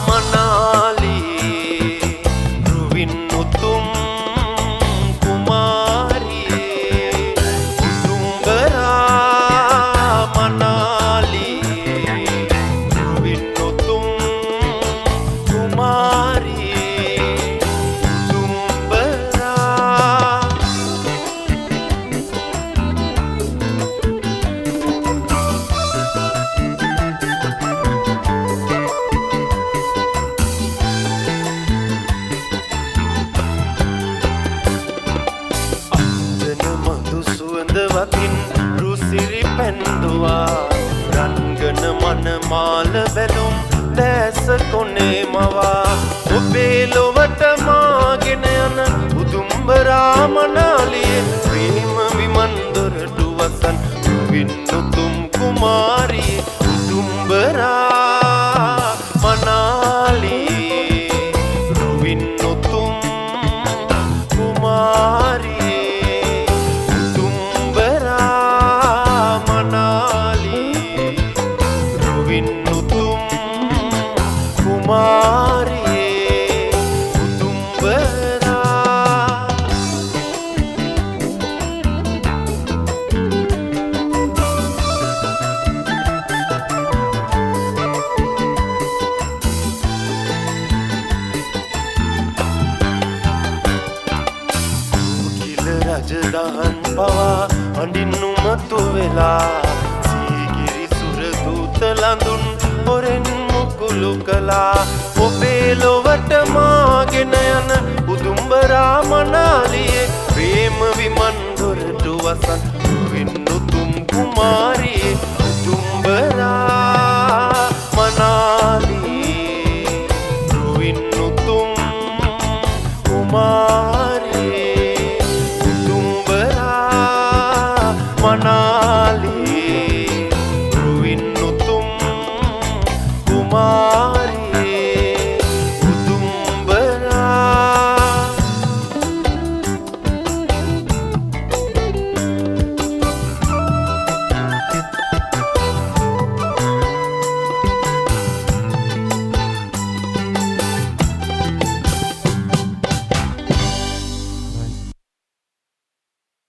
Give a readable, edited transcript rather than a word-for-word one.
මනාලි රුවින් උතුම් කුමාරියේ උතුම්බරා මනාලි රුවින් උතුම් කුමාරියේ උතුම්බරා වකින් රුසිරි පැන්දුවා රන්ගන මනමාල බැලුම් දැස කොනේ මවා ඔබේ ලොවට මාගෙන යන උතුම්බරා මනාලියේ ප්‍රේම විමන් දොරටු වසන් රුවින් උතුම් කුමාරියේ උතුම්බරා මනාලියේ රුවින් උතුම් කුමාරියේ කුමාරියේ උතුම්බරා කිල රජදහන් පවා අඬින් උමතු වෙලා සීගිරි සුර දූත ලඳුන් හොරෙන් මුකුළු කළා ඔබේ ලොවට මාගෙන යන උතුම්බරා මනාලියේ ප්‍රේම විමන් දොරටු වසන් රුවින් උතුම් කුමාරියේ